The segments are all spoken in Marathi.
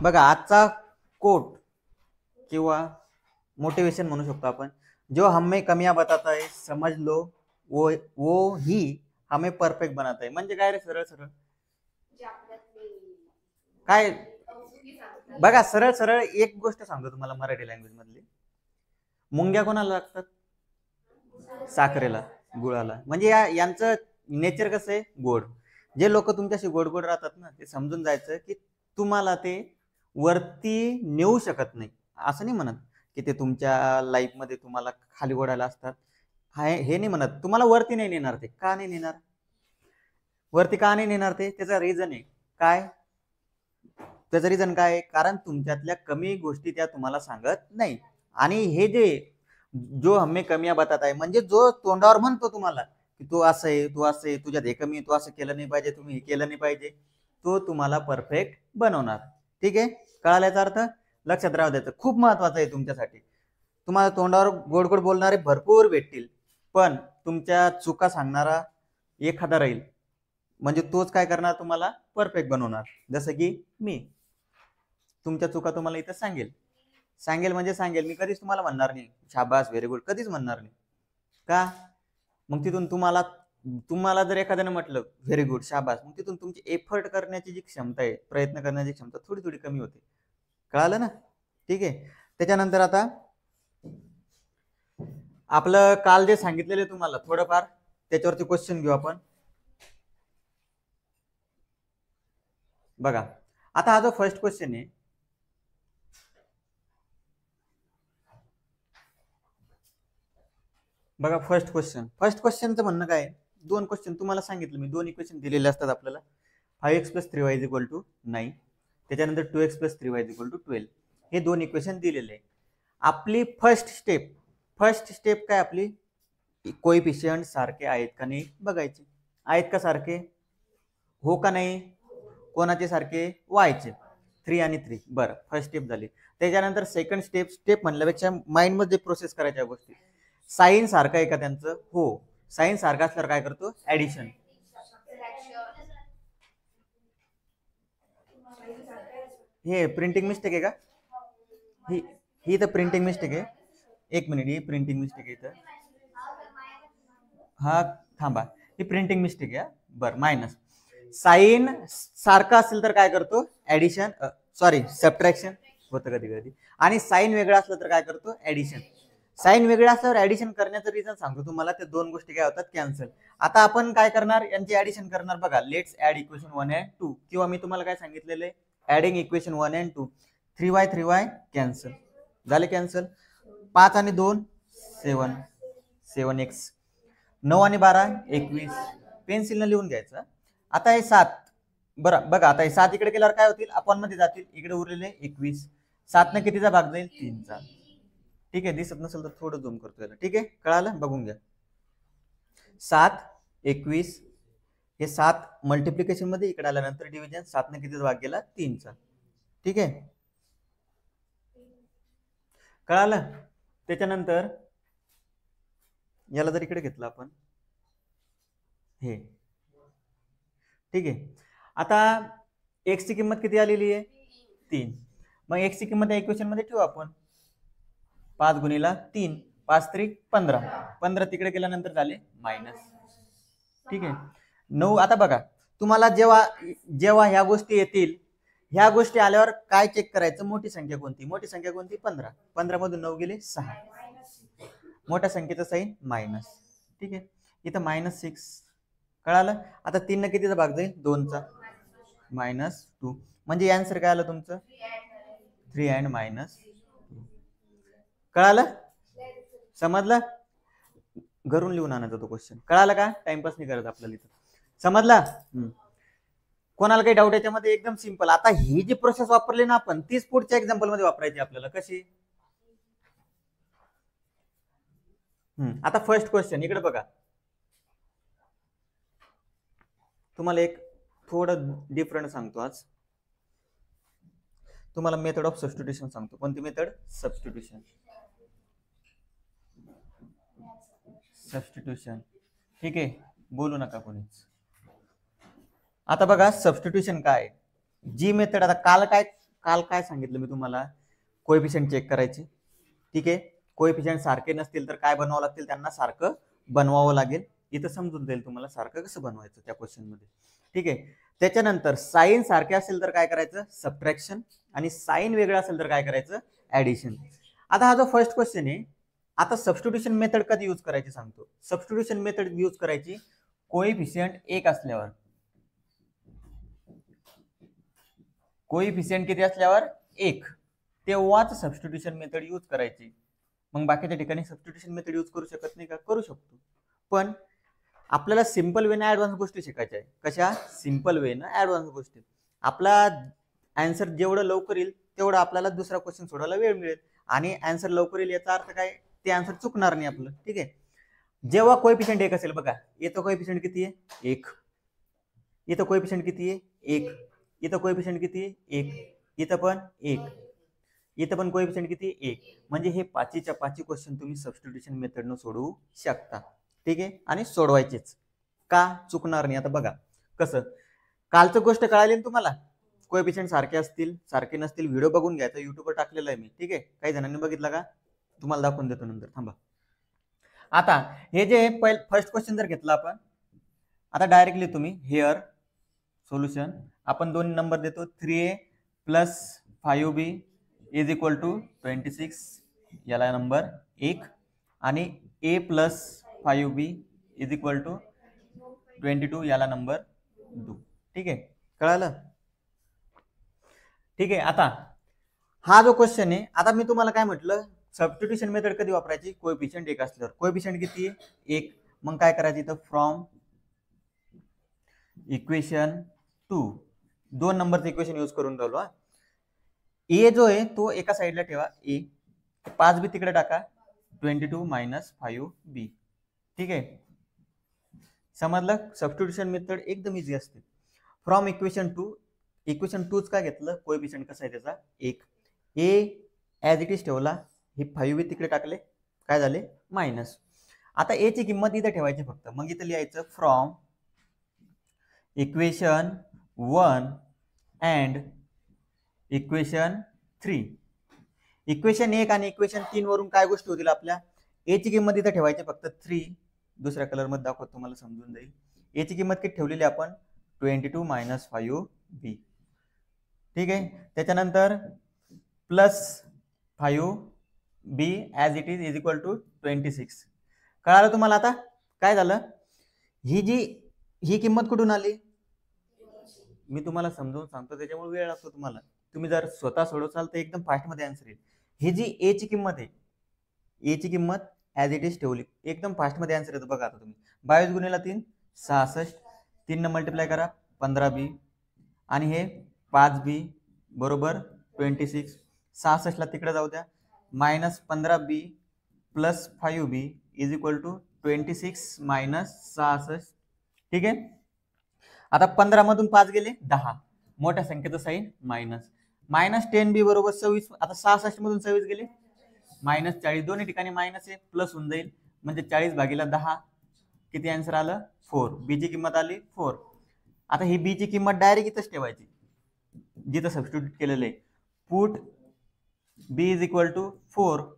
बघा आजचा कोट किंवा मोटिवेशन म्हणू शकतो आपण, जो हमें कमियां बताता है समझ लो वो ही हमें परफेक्ट बनाता है. म्हणजे काय रे, सरळ सरळ काय बघा, सरळ सरळ एक गोष्ट सांगतो तुम्हाला मराठी लँग्वेज मधली. मुंग्या कोणाला लागतात? साखरेला, गुळाला. म्हणजे यांचं नेचर कसं आहे? गोड. जे लोक तुमच्याशी गोड गोड राहतात ना, ते समजून जायचं की तुम्हाला ते वरती नेऊ शकत नाही. असं नाही म्हणत की ते तुमच्या लाईफ मध्ये तुम्हाला खाली ओढायला असतात, हे नाही म्हणत. तुम्हाला वरती नाही नेणार ते. का नाही नेणार? वरती का नाही नेणार ते? त्याचा रिझन आहे काय? त्याचं रिझन काय आहे? कारण तुमच्यातल्या कमी गोष्टी त्या तुम्हाला सांगत नाही. आणि हे जे जो हमें कमियां बतात आहे, म्हणजे जो तोंडावर म्हणतो तुम्हाला की तू असं आहे, तू असं आहे, तुझ्यात हे कमी आहे, तू असं केलं नाही पाहिजे, तुम्ही हे केलं नाही पाहिजे, तो तुम्हाला परफेक्ट बनवणार. ठीक आहे, कळाला याचा अर्थ? लक्षात राहू द्यायचं, खूप महत्वाचं आहे तुमच्यासाठी. तुम्हाला तोंडावर गोड गोड बोलणारे भरपूर भेटतील, पण तुमच्या चुका सांगणारा एखादा राहील, म्हणजे तोच काय करणार? तुम्हाला परफेक्ट बनवणार. जसं की मी तुमच्या चुका तुम्हाला इथं सांगेल. सांगेल म्हणजे सांगेल, मी कधीच तुम्हाला म्हणणार नाही शाबास व्हेरी गुड, कधीच म्हणणार नाही. का? मग तिथून तुम्हाला जर एखाद्याने म्हटलं व्हेरी गुड शाबास, मग तिथून तुमची एफर्ट करण्याची जी क्षमता आहे, प्रयत्न करण्याची क्षमता थोडी थोडी कमी होते. कळालं ना? ठीक आहे. त्याच्यानंतर आता आपलं काल जे सांगितलेले तुम्हाला थोडंफार त्याच्यावरती क्वेश्चन घेऊ आपण. बघा आता हा जो फर्स्ट क्वेश्चन आहे, बघा फर्स्ट क्वेश्चनचं म्हणणं काय? दोन क्वेश्चन तुम्हाला सांगितलं मी, दोन इक्वेशन दिलेले असतात आपल्याला. 5x + 3y = 9, त्याच्यानंतर 2x + 3y = 12. हे दोन इक्वेशन दिलेले आहे. आपली फर्स्ट स्टेप काय? आपली कोएफिशिएंट सारखे आहेत का नाही बघायचे. आहेत का सारखे? हो का नाही? कोणाचे सारखे? वायचे. 3 आणि 3. बरं, फर्स्ट स्टेप झाली. त्याच्यानंतर सेकंड स्टेप म्हणल्यापेक्षा माइंड मध्ये प्रोसेस करायच्या गोष्टी. साइन सारखं आहे का त्यांचं? हो. साइन सारखा असल्यावर काय करतो? ऍडिशन. हे प्रिंटिंग मिस्टेक आहे का? ही तर प्रिंटिंग मिस्टेक आहे. एक मिनिट, ही प्रिंटिंग मिस्टेक आहे इथं. हा थांबा, ही प्रिंटिंग मिस्टेक आहे. बरं, मायनस. साइन सारखा असेल तर काय करतो? ऍडिशन, सॉरी सबट्रॅक्शन होतं कधी कधी. आणि साइन वेगळा असलं तर काय करतो? ऍडिशन. साइन वेगळा असल्यावर ऍडिशन करण्याचं रिझन सांगतो तुम्हाला. त्या दोन गोष्टी काय होतात? कॅन्सल. आता आपण काय करणार? यांची ऍडिशन करणार. बघा, लेट्स ऍड इक्वेशन 1 and 2, किंवा मी तुम्हाला काय सांगितलेलं आहे? Adding equation 1 and 2. 3y cancel झाले, कॅन्सल. 5 आणि 2 7, 7x. 9 आणि 12 21. पेन्सिलनं लिहून घ्यायचं. आता हे 7, बरं बघा, आता हे 7 इकडे केल्यावर काय होतील? आपण मध्ये जातील. इकडे उरलेले 21. 7 न कितीचा भाग जाईल? 3चा. ठीक आहे, दिसत नसेल तर थोडं झूम करतो याला. ठीक आहे, कळालं? बघून घ्या. 7 21. हे 7 मल्टिप्लिकेशन मध्ये, इकडे आल्यानंतर डिव्हिजन. 7 न कितीचा भाग गेला? 3चा. ठीक आहे, कळालं? त्याच्यानंतर याला जर इकडे घेतलं आपण, हे ठीक आहे. आता x ची किंमत किती आलेली आहे? 3. मग x ची किंमत या इक्वेशन मध्ये ठेवू आपण. 5 गुणिला 3, 5 त्रिक 15. 15 तिकडे गेल्यानंतर झाले मायनस. ठीक आहे. 9. आता बघा, तुम्हाला जेव्हा ह्या गोष्टी येतील, ह्या गोष्टी आल्यावर काय चेक करायचं? मोठी संख्या कोणती? मोठी संख्या कोणती? 15. 15 मधून 9 गेले 6. मोठ्या संख्येचं साइन मायनस. ठीक आहे, इथं -6. कळालं? आता 3 न कितीचा भाग जाईल? 2चा. -2. म्हणजे आन्सर काय आलं तुमचं? 3 and -2. कळालं? समजलं? घरून लिहून आणायचा तो क्वेश्चन. कळालं का? टाइमपास नाही करत आपल्याला इथं. समजला? कोणाला काही डाऊट याच्यामध्ये? एकदम सिंपल. आता ही जी प्रोसेस वापरली ना आपण, तीच पुढच्या एक्झाम्पल मध्ये वापरायची आपल्याला. कशी? आता फर्स्ट क्वेश्चन इकडे बघा. तुम्हाला एक थोडं डिफरंट सांगतो आज. तुम्हाला मेथड ऑफ सबस्टिट्यूशन सांगतो. कोणती मेथड? सबस्टिट्यूशन. ठीक आहे, बोलू नका कोणीच. आता बघा, सबस्टिट्यूशन काय? जी मेथड, आता काल काय सांगितलं मी तुम्हाला, कोएफिशियंट चेक करायचे. ठीक आहे, कोएफिशियंट सारखे नसतील तर काय बनवावं लागतील, त्यांना सारखं बनवावं लागेल. इथं समजून जाईल तुम्हाला सारखं कसं बनवायचं त्या क्वेश्चन मध्ये. ठीक आहे, त्याच्यानंतर साईन सारखे असेल तर काय करायचं, सबट्रॅक्शन, आणि साईन वेगळं असेल तर काय करायचं, ऍडिशन. आता हा जो फर्स्ट क्वेश्चन आहे, आता सबस्टिट्यूशन मेथड कधी यूज करायची सांगतो. सबस्टिट्यूशन मेथड यूज करायची कोएफिशियंट 1 असल्यावर. कोएफिशियंट किती असल्यावर, 1, तेव्हाच सबस्टिट्यूशन मेथड यूज करायची. मग बाकीच्या ठिकाणी सबस्टिट्यूशन मेथड यूज करू शकत नाही का, करू शकतो. पण आपल्याला सिंपल वे ना ऍडव्हान्स गोष्टी शिकायच्या आहे. कशा, सिंपल वे ना ऍडव्हान्स गोष्टी. आपला आन्सर जेवढं लवकर येईल तेवढं आपल्याला दुसरा क्वेश्चन सोडवायला वेळ मिळेल, आणि आन्सर लवकर येईल याचा अर्थ काय, ते आन्सर चुकणार नाही आपलं. ठीक आहे, जेव्हा कोएफिशियंट 1 असेल, बघा इथं कोएफिशियंट किती आहे, 1. इथं कोएफिशियंट किती आहे, 1. इथं कोएफिशियंट किती आहे, 1. इथं पण 1. इथं पण कोएफिशियंट किती, 1. म्हणजे हे 5च्या 5 क्वेश्चन तुम्ही सबस्टिट्यूशन मेथडनं सोडवू शकता. ठीक आहे, आणि सोडवायचेच का, चुकणार नाही. आता बघा कसं, कालचं गोष्ट कळाली ना तुम्हाला, कोएफिशियंट सारखे असतील सारखे नसतील, व्हिडिओ बघून घ्यायचा, युट्यूबवर टाकलेला आहे मी. ठीक आहे, काही जणांनी बघितला का, तुम्हाला दाखवून देतो नंतर, थांबा. आता हे जे फर्स्ट क्वेश्चन जर घेतला आपण, आता डायरेक्टली तुम्ही हेअर सोल्युशन, आपण 2 नंबर देतो, 3a + 5b is equal to 26, याला नंबर 1, आणि a + 5b is equal to 22, याला नंबर 2. ठीक आहे, कळालं. ठीक आहे, आता हा जो क्वेश्चन आहे, आता मी तुम्हाला काय म्हटलं, सबस्टिट्यूशन मेथड कधी वापरायची, कोएफिशियंट 1 असल्यावर. कोएफिशियंट किती आहे, 1. मग काय करायचं, इथं फ्रॉम इक्वेशन 2, 2 नंबरचं इक्वेशन यूज करून राहिलो. ए जो आहे तो एका साईडला ठेवा, ए, 5b तिकडे टाका, 22 - 5b. ठीक आहे, समजलं. सबस्टिट्यूशन मेथड एकदम इझी असते. फ्रॉम इक्वेशन 2, इक्वेशन 2च काय घेतलं, कोएफिशियंट कसा आहे त्याचा, 1. ए ॲज इट इज ठेवला, हे 5b तिकडे टाकले, काय झाले, मायनस. आता ए ची किंमत इथे ठेवायची फक्त. मग इथं लिहायचं from equation 1 and equation 3. Equation 1 आणि इक्वेशन 3 वरून काय गोष्टी होतील आपल्या, ए ची किंमत इथे ठेवायची फक्त 3. दुसऱ्या कलर मध्ये दाखवतो तुम्हाला समजून जाईल. ए ची किंमत किती ठेवलेली आपण, 22 - 5b. ठीक आहे, त्याच्यानंतर +5b as it is equal to 26. कळालं तुम्हाला. आता काय झालं, ही किंमत कुठून आली, मी तुम्हाला समजावून सांगतो, त्याच्यामुळे वेळ लागतो तुम्हाला. तुम्ही जर स्वतः सोडवसाल तर एकदम फास्ट मध्ये आन्सर येईल. ही जी ए ची किंमत आहे, ए ची किंमत ॲज इट इज ठेवली, एकदम फास्ट मध्ये आन्सर येतो. बघा आता तुम्ही, 22 × 3 66, 3 न मल्टिप्लाय करा 15b, आणि हे 5b बरोबर 26. 66 ला तिकडे जाऊ द्या, -15b + 5b is equal to 26 - 66. ठीक आहे, आता 15 मधून 5 गेले 10, मोठ्या संख्येचं साईन मायनस, -10b बरोबर 26. आता 66 मधून 26 गेले -40, दोन्ही ठिकाणी मायनस आहे, प्लस होऊन जाईल, म्हणजे 40/10. किती आन्सर आलं, 4. बी ची किंमत आली 4. आता ही बी ची किंमत डायरेक्ट इथंच ठेवायची जिथं सबस्टिट्यूट केलेलं आहे. Put B is equal to 4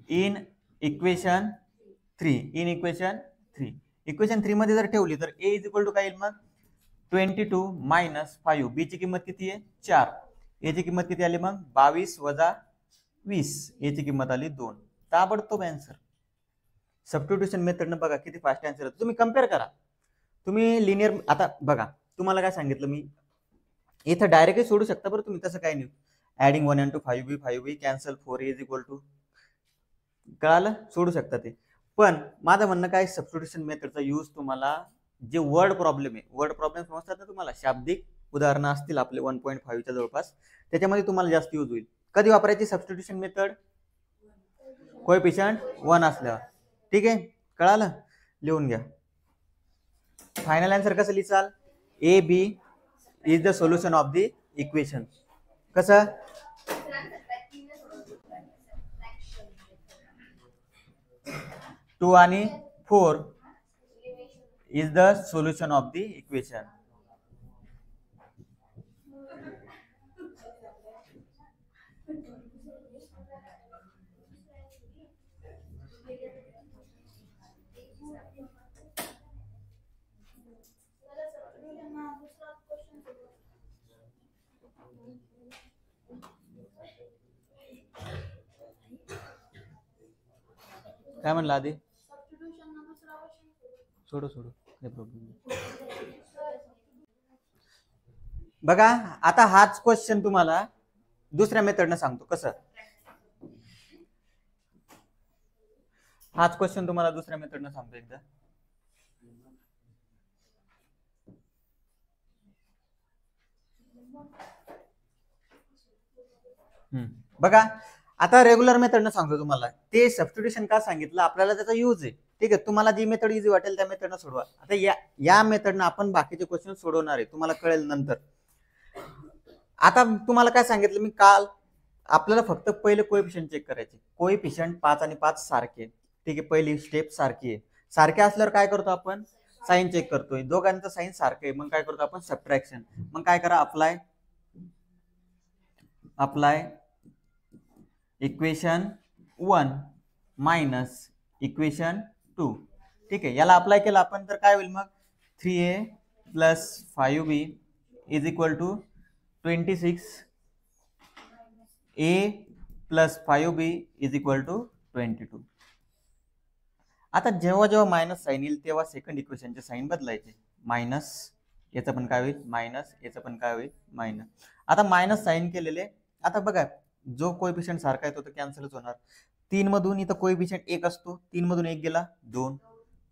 in equation 3. Equation 3 मध्ये जर ठेवली तर ए इज इक्वल टू काय येईल मग, 22 - 5. बी ची किंमत किती आहे, 4. ए ची किंमत किती आली मग, 22 - 20. ए ची किंमत आली 2. ताबडतोब आन्सर. सबस्टिट्यूशन मेथडनं बघा किती फास्ट आन्सर येतो. तुम्ही कम्पेअर करा, तुम्ही लिनियर. आता बघा तुम्हाला काय सांगितलं मी, इथं डायरेक्टली सोडू शकता बरं तुम्ही, तसं काय नाही. Adding 1 * 5b cancel, 4a is equal to, कळालं, सोडू शकता ते. पण माझं म्हणणं काय, सबस्टिट्यूशन मेथडचा यूज तुम्हाला जे वर्ड प्रॉब्लेम आहे, वर्ड प्रॉब्लेम समजतात ना तुम्हाला, शाब्दिक उदाहरणं असतील आपले 1.5च्या जवळपास, त्याच्यामध्ये तुम्हाला जास्त यूज होईल. कधी वापरायची सबस्टिट्यूशन मेथड, कोएफिशियंट 1 असल्यावर. ठीक आहे, कळालं, लिहून घ्या. फायनल आन्सर कसं लिहाल, A B is the solution of the equation. कसं, 2 आणि 4 is the solution of the equation. काय म्हणलं आधी? सोडू काही प्रॉब्लेम. बघा आता हाच क्वेश्चन तुम्हाला दुसऱ्या मेथडनं सांगतो कसं. हाच क्वेश्चन तुम्हाला दुसऱ्या मेथडनं सांगतो एकदा. बघा आता रेग्युलर मेथडनं सांगतो तुम्हाला. ते सबस्टिट्यूशन का सांगितलं, आपल्याला त्याचा यूज आहे. ठीक आहे, तुम्हाला जी मेथड इझी वाटेल त्या मेथडनं सोडवा. आता या मेथडनं आपण बाकीचे क्वेश्चन सोडवणार आहे, तुम्हाला कळेल नंतर. आता तुम्हाला काय सांगितलं मी काल, आपल्याला फक्त पहिले कोएफिशियंट चेक करायचे. कोएफिशियंट 5 आणि 5 सारखे. ठीक आहे, पहिली स्टेप सारखी आहे. सारखे असल्यावर काय करतो आपण, साइन चेक करतोय. दोघांचं साइन सारखं आहे, मग काय करतो आपण, सबट्रॅक्शन. मग काय करा, अप्लाय इक्वेशन 1 मायनस इक्वेशन 2. ठीक आहे, याला अप्लाय केलं आपण तर काय होईल मग, 3a plus 5b is equal to 26, a plus 5b is equal to 22. आता जेव्हा जेव्हा मायनस साईन येईल तेव्हा सेकंड इक्वेशनचे साईन बदलायचे. मायनस याचं पण काय होईल, मायनस याचं पण काय होईल, मायनस. आता मायनस साईन केलेले, आता बघा जो कोएफिशियंट सारखा आहे तो कॅन्सलच होणार. 3 मधून इथं कोएफिशियंट 1 असतो, 3 मधून 1 गेला 2,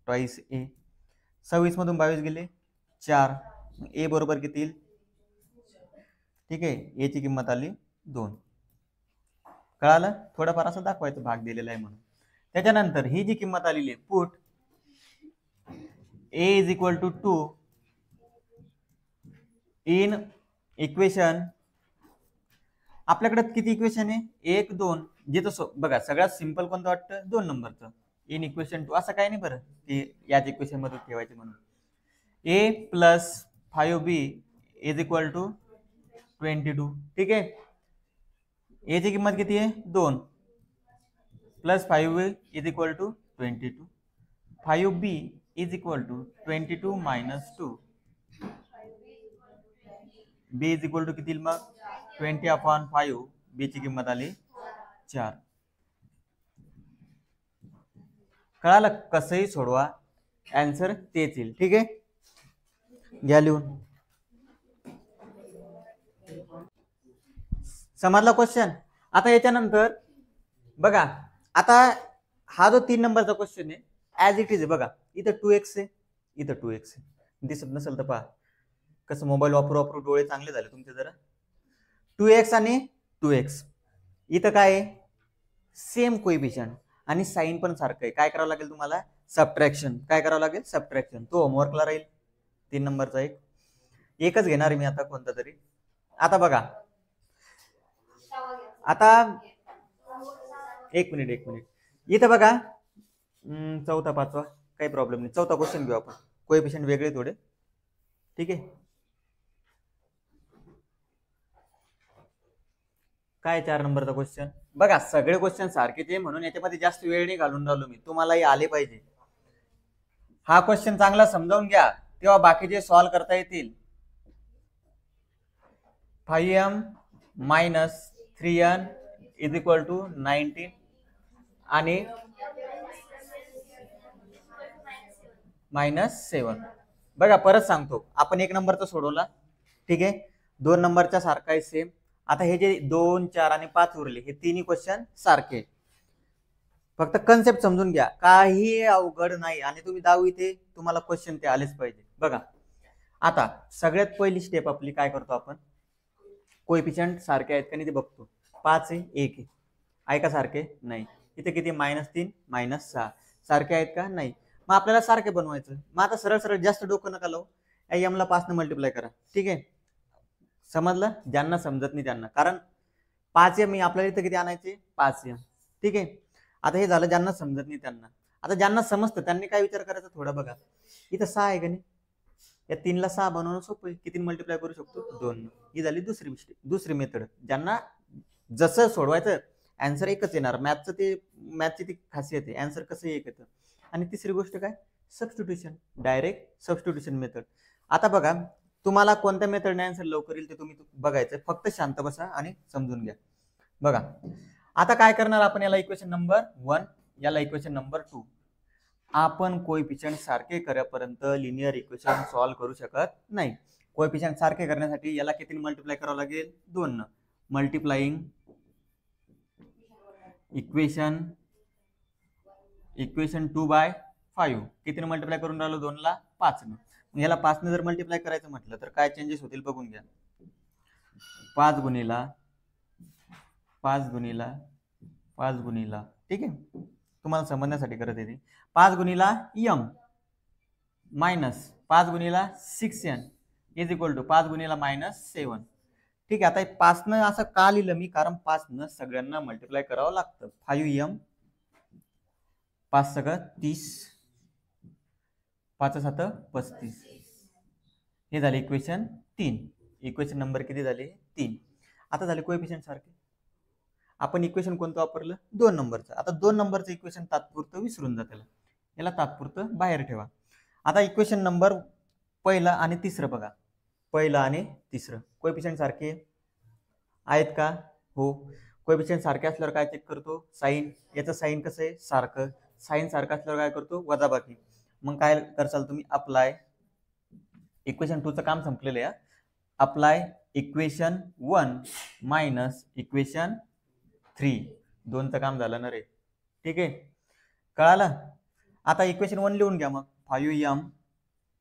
ट्वाइस ए. 26 मधून 22 गेले 4, ए बरोबर किती येईल, ठीक आहे, ए ची किंमत आली 2. कळालं, थोडंफार असं दाखवायचं भाग दिलेला आहे म्हणून. त्याच्यानंतर ही जी किंमत आलेली आहे, put A is equal to 2 in equation. आपल्याकडे किती इक्वेशन आहे, 1 2. जिथं बघा सगळ्यात सिंपल कोणतं वाटतं, 2 नंबरचं, इन इक्वेशन 2. असं काय नाही बरं की याच इक्वेशन मध्ये ठेवायचे म्हणून. A plus 5b is equal to 22. ठीक आहे, ए ची किंमत किती आहे, 2 plus 5b is equal to 22. 5b is equal to 22 minus 2. b is equal to किती मग, 20/5. b ची किंमत आली 4. कळालं, कसंही सोडवा आन्सर तेच येईल. ठीक आहे, घ्या लिहून. समजला क्वेश्चन. आता याच्यानंतर बघा, आता हा जो 3 नंबरचा क्वेश्चन आहे ऍज इट इज आहे. बघा इथं 2x आहे, इथं 2x आहे. दिसत नसेल तर पहा, कसं मोबाईल वापरू डोळे चांगले झाले तुमचे जरा. 2x आणि 2x, इथं काय आहे, सेम कोएफिशियंट आणि साइन पण सारखं आहे. काय करावं लागेल तुम्हाला, सबट्रॅक्शन. काय करावं लागेल, सबट्रॅक्शन. तो होमवर्कला राहील 3 नंबरचा. एकच घेणार मी आता कोणता तरी. आता बघा, आता एक मिनिट इथं बघा, 4था 5वा काही प्रॉब्लेम नाही. 4था क्वेश्चन घेऊ आपण. कोएफिशियंट वेगळे थोडे. ठीक आहे, काय 4 नंबरचा क्वेश्चन. बघा सगळे क्वेश्चन सारखेच आहे म्हणून याच्यामध्ये जास्त वेळ नाही घालून राहिलो मी, तुम्हालाही आले पाहिजे. हा क्वेश्चन चांगला समजावून घ्या, तेव्हा बाकीचे सॉल्व्ह करता येतील. 5m minus 3n is equal to 19 आणि -7. बघा परत सांगतो, आपण 1 नंबरचा सोडवला. ठीक आहे, 2 नंबरचा सारखा आहे सेम. आता हे जे 2 4 आणि 5 उरले, हे तिन्ही क्वेश्चन सारखे. फक्त कन्सेप्ट समजून घ्या, काही अवघड नाही. आणि तुम्ही 10वी ते तुम्हाला क्वेश्चन ते आलेच पाहिजे. बघा आता सगळ्यात पहिली स्टेप आपली काय करतो आपण, कोएफिशियंट सारखे आहेत का नाही ते बघतो. 5 आहे, 1 आहे, आहे का सारखे, नाही. इथे किती, -3 -6 सारखे आहेत का, नाही. मग आपल्याला सारखे बनवायचं. मग आता सरळ जास्त डोकं नका लावू, m ला 5 ने मल्टिप्लाय करा. ठीक आहे, समजलं, ज्यांना समजत नाही त्यांना. कारण 5m आपल्याला इथं किती आणायचे, 5m. ठीक आहे, आता हे झालं ज्यांना समजत नाही त्यांना. आता ज्यांना समजतं त्यांनी काय विचार करायचा थोडा. बघा इथं 6 आहे का नाही, या 3 ला 6 बनवणं सोपं आहे. किती मल्टिप्लाय करू शकतो, 2. ही झाली दुसरी मेथड. ज्यांना जसं सोडवायचं आन्सर एकच येणार. मॅथची ती खासियत आहे, आन्सर कसं एक येतं. आणि तिसरी गोष्ट काय, सबस्टिट्यूशन, डायरेक्ट सबस्टिट्यूशन मेथड. आता बघा तुम्हाला कोणत्या मेथडने आन्सर लवकर येईल ते तुम्ही बघायचं, फक्त शांत बसा आणि समजून घ्या. बघा आता काय करणार आपण, याला इक्वेशन नंबर 1, याला इक्वेशन नंबर 2. आपण कोएफिशियंट सारखे करेपर्यंत लिनियर इक्वेशन सॉल्व्ह करू शकत नाही. कोएफिशियंट सारखे करण्यासाठी याला किती मल्टिप्लाय करावं लागेल, 2 न. मल्टिप्लाइंग इक्वेशन 2/5 कितीने मल्टिप्लाय करून राहिलो, 2 ला 5 न. याला 5 ने जर मल्टिप्लाय करायचं म्हटलं तर काय चेंजेस होतील बघून घ्या. 5 गुणिला 5 गुणिला 5 गुणिला, ठीक आहे, तुम्हाला समजण्यासाठी करत आहे. 5 गुणिला m मायनस 5 गुणिला 6n इज इक्वल टू 5 गुणिला -7. ठीक आहे. आता 5 न असं का लिहिलं मी, कारण 5 न सगळ्यांना मल्टिप्लाय करावं लागतं. 5m 5 सगळं 30, 5 7 35. हे झाले इक्वेशन 3. इक्वेशन नंबर किती झाले, 3. आता झाले कोएफिशियंट सारखे. आपण इक्वेशन कोणतं वापरलं, 2 नंबरचं. आता 2 नंबरचं इक्वेशन तात्पुरतं विसरून जा, त्याला याला तात्पुरतं बाहेर ठेवा. आता इक्वेशन नंबर पहिला आणि तिसरं बघा. पहिलं आणि तिसरं कोएफिशियंट सारखे आहेत का, हो. कोएफिशियंट सारखे असल्यावर काय चेक करतो, साइन. याचं साइन कसं आहे, सारखं. साइन सारखं असल्यावर काय करतो, वजाबाकी. मग काय करसाल तुम्ही, अप्लाय. इक्वेशन 2चं काम संपलेलं आहे. Apply equation 1 minus equation 3. 2चं काम झालं ना रे, ठीक आहे, कळालं. आता इक्वेशन 1 लिहून घ्या मग. 5m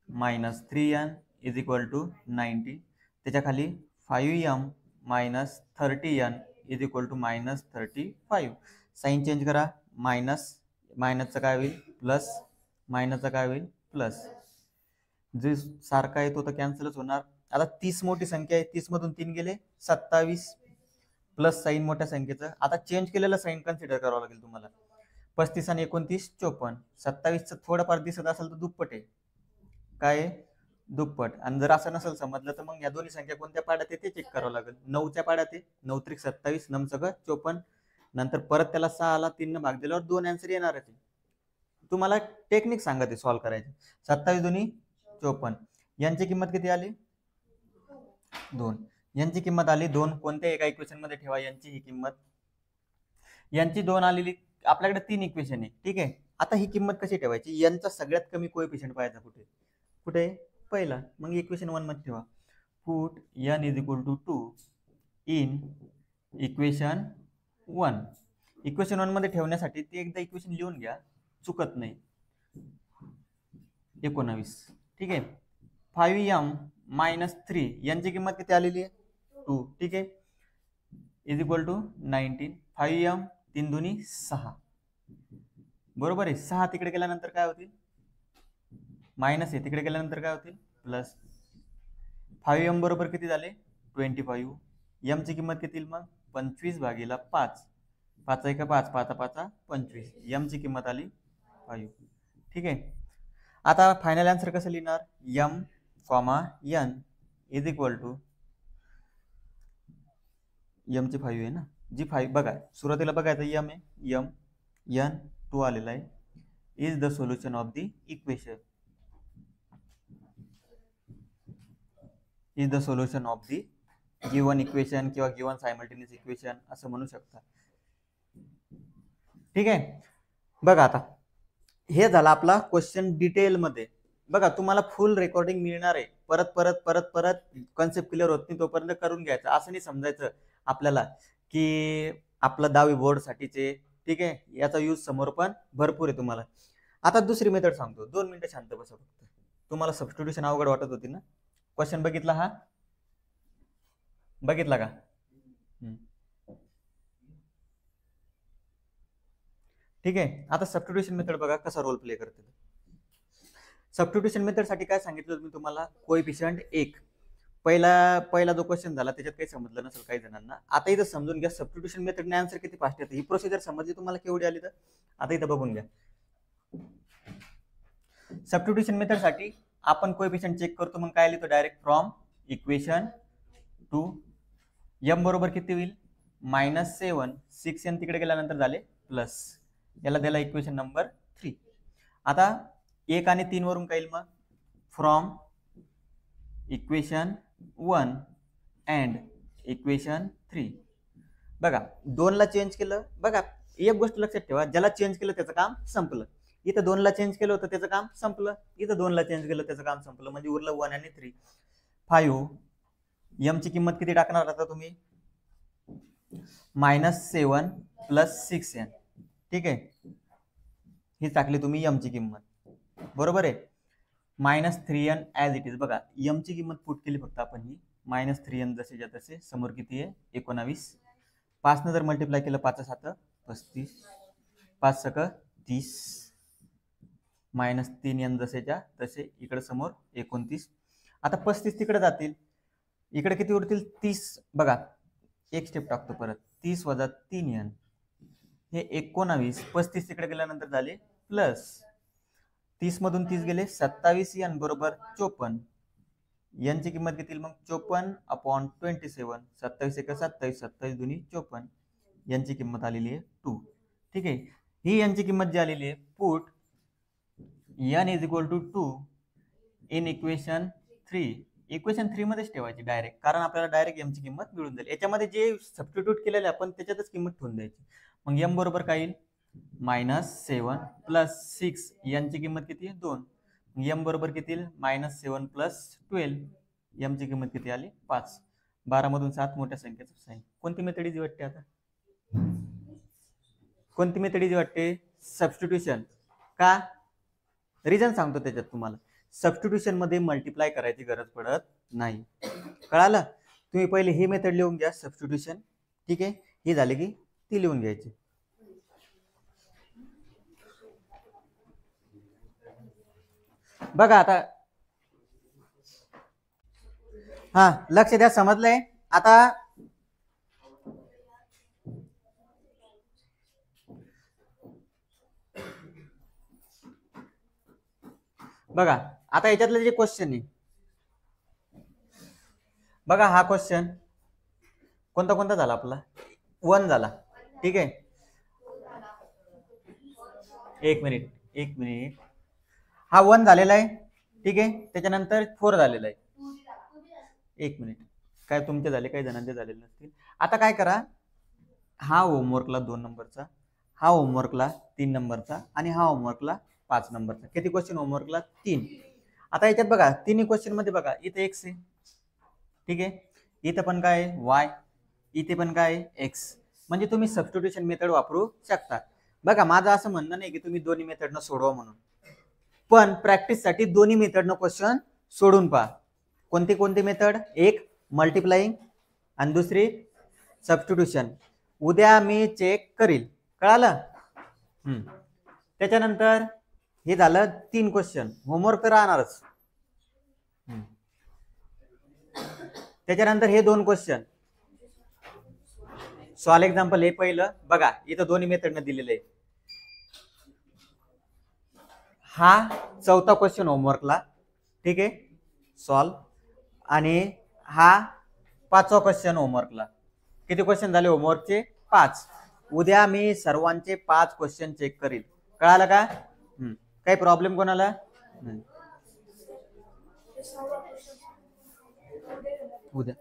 minus 3n is equal to 90. त्याच्या खाली 5m minus 30n is equal to -35. Sign change करा. मायनसचं काय होईल, प्लस. मायनसचं काय होईल, प्लस. जे सारखा आहे तो तर कॅन्सलच होणार. आता 30 मोठी संख्या आहे, 30 मधून 3 गेले 27, प्लस साइन मोठ्या संख्येचं. आता चेंज केलेलं साइन कन्सिडर करावं लागेल तुम्हाला. 35 आणि 29 54. 27चं थोडंफार दिसत असेल तर दुप्पट आहे, काय दुप्पट. आणि जर असं नसेल समजलं तर मग या दोन्ही संख्या कोणत्या पाड्यात आहे ते चेक करावं लागेल. 9च्या पाड्यात आहे, 9 त्रिक 27, 9 सगळं 54. नंतर परत त्याला 6 ला 3 भाग दिल्यावर 2 आन्सर येणार आहे. तुम्हाला टेक्निक सांगते सॉल्व्ह करायची. 27 दोन्ही 54. यांची किंमत किती आली, 2. यांची किंमत आली 2. कोणत्या एका इक्वेशन मध्ये ठेवा यांची ही किंमत. यांची 2 आलेली. आपल्याकडे 3 इक्वेशन आहे, ठीक आहे. आता ही किंमत कशी ठेवायची, यांचा सगळ्यात कमी कोएफिशियंट पाहायचा कुठे, कुठे पहिला. मग इक्वेशन 1 मध्ये ठेवा. Put n is equal to 2 in equation 1. Equation 1 मध्ये ठेवण्यासाठी ते एकदा इक्वेशन लिहून घ्या, चुकत नाही. 19, ठीक आहे. 5m मायनस 3 यांची किंमत किती आलेली आहे, 2, ठीक आहे, इज इक्वल टू 19. 5m 3 दुनी 6, बरोबर आहे. 6 तिकडे गेल्यानंतर काय होतील, मायनस आहे, तिकडे गेल्यानंतर काय होतील, प्लस. 5m बरोबर किती झाले, 25. m ची किंमत किती मग 25/5. 5 1 5, 5 5 25. m ची किंमत आली 5, ठीक आहे. आता फायनल आन्सर कसं लिहिणार, m, n is equal to m ची 5 आहे ना, जी 5 बघा सुरुवातीला बघायचं m आहे, m n 2 आलेला आहे, is the solution of the equation. Is the solution of the given equation किंवा गिवन सायमल्टेनियस इक्वेशन असं म्हणू शकता, ठीक आहे. बघा आता हे झालं आपला क्वेश्चन डिटेल मध्ये. बघा तुम्हाला फुल रेकॉर्डिंग मिळणार आहे. परत परत परत परत कॉन्सेप्ट क्लिअर होत नाही तोपर्यंत करून घ्यायचं. असं नाही समजायचं आपल्याला की आपलं 10वी बोर्ड साठीचे, ठीक आहे, याचा यूज समोर पण भरपूर आहे तुम्हाला. आता दुसरी मेथड सांगतो, 2 मिनिटं शांत बसा फक्त. तुम्हाला सबस्टिट्यूशन अवघड वाटत होती ना. क्वेश्चन बघितला, हा बघितला का, ठीक आहे. आता सबस्टिट्यूशन मेथड बघा कसा रोल प्ले करते. सबस्टिट्यूशन मेथड साठी काय सांगितलं मी तुम्हाला, कोएफिशियंट 1. पहिला जो क्वेश्चन झाला त्याच्यात काही समजलं नसेल काही जणांना. आता इथं समजून घ्या सबस्टिट्यूशन मेथडने आन्सर किती फास्ट येते. ही प्रोसिजर समजली तुम्हाला केवढी आली तर. आता इथं बघून घ्या. सबस्टिट्यूशन मेथड साठी आपण कोएफिशियंट चेक करतो. मग काय लिहितो, डायरेक्ट फ्रॉम इक्वेशन 2. m बरोबर किती होईल, -7. 6n तिकडे गेल्यानंतर झाले प्लस. याला दिला इक्वेशन नंबर 3. आता 1 आणि 3 वरून काय येईल मग, फ्रॉम इक्वेशन 1 अँड इक्वेशन 3. बघा 2 ला चेंज केलं. बघा एक गोष्ट लक्षात ठेवा, ज्याला चेंज केलं त्याचं काम संपलं. इथं 2 ला चेंज केलं होतं त्याचं काम संपलं. इथं 2 ला चेंज केलं त्याचं काम संपलं. म्हणजे उरलं 1 आणि 3. 5 m ची किंमत किती टाकणार आता तुम्ही? -7 + 6n. ठीक आहे, ही टाकली तुम्ही m ची किंमत. बरोबर आहे. -3n as it is. बघा m ची किंमत पुट केली फक्त आपण ही. -3n जसेच्या तसे. समोर किती आहे? 19. 5 ने जर मल्टिप्लाय केलं 5 7 35, 5 सक 30, -3n जसेच्या तसे. इकडे समोर 29. आता 35 तिकडे जातील, इकडे किती उरतील? 30. बघा एक स्टेप टाकतो परत. 30 - 3n हे 19. 35 तिकडे गेल्यानंतर झाले प्लस 30 मधून 30 गेले 27n बरोबर 54. n ची किंमत किती? मग 54/27. 27 1 27, 27 2 54. n ची किंमत आलेली आहे 2. ठीक आहे, ही n ची किंमत जी आलेली आहे, put n = 2 in equation 3. Equation 3 मध्येच ठेवायची डायरेक्ट, कारण आपल्याला डायरेक्ट m ची किंमत मिळून जाईल. याच्यामध्ये जे सबस्टिट्यूट केलेले आपण त्याच्यातच किंमत ठेवून द्यायची. मग m बरोबर काय येईल? -7 + 6. n ची किंमत किती आहे? 2. m बरोबर किती येईल? -7 + 12. m ची किंमत किती आली? 5. 12 मधून 7 मोठ्या संख्येचं साइन. कोणती मेथड इझी वाटते आता? कोणती मेथड इझी वाटते? सबस्टिट्यूशन. का? रिझन सांगतो त्याच्यात तुम्हाला. सबस्टिट्यूशन मध्ये मल्टिप्लाय करायची गरज पडत नाही. कळालं? तुम्ही पहिले ही मेथड लिहून घ्या, सबस्टिट्यूशन. ठीक आहे, ही झाली की ती लिहून घ्यायची. बघा आता, हा लक्ष द्या, समजलंय आता? बघा आता याच्यातलं जे क्वेश्चन आहे, बघा हा क्वेश्चन कोणता कोणता झाला आपला? 1 झाला. ठीक आहे, एक मिनिट. हा 1 झालेला आहे. ठीक आहे, त्याच्यानंतर 4 झालेला आहे. एक मिनिट, काय तुमचे झाले, काही जणांचे झालेले नसतील. आता काय करा, हा होमवर्कला 2 नंबरचा, हा होमवर्कला 3 नंबरचा आणि हा होमवर्कला 5 नंबरचा. किती क्वेश्चन होमवर्कला? 3. आता याच्यात बघा तिन्ही क्वेश्चन मध्ये बघा, इथे x आहे. ठीक आहे, इथे पण काय आहे? y. इथे पण काय आहे? x. म्हणजे तुम्ही सबस्टिट्यूशन मेथड वापरू शकता. बघा माझं असं म्हणणं नाही की तुम्ही दोन्ही मेथडनं सोडवा म्हणून, पण प्रॅक्टिस साठी दोन्ही मेथडनं क्वेश्चन सोडून पहा. कोणती कोणती मेथड? एक मल्टिप्लाइंग आणि दुसरी सबस्टिट्यूशन. उद्या मी चेक करील. कळालं? त्याच्यानंतर हे झालं 3 क्वेश्चन. होमवर्क तर राहणारच. त्याच्यानंतर हे 2 क्वेश्चन सॉल्व एक्झाम्पल. हे पहिलं बघा, इथं दोन्ही मेथडनं दिलेलं आहे. हा 4था क्वेश्चन होमवर्कला. ठीक आहे, सॉल्व. आणि हा 5वा क्वेश्चन होमवर्कला. किती क्वेश्चन झाले होमवर्कचे? 5. उद्या मी सर्वांचे 5 क्वेश्चन चेक करील. कळालं का? काही प्रॉब्लेम कोणाला? उद्या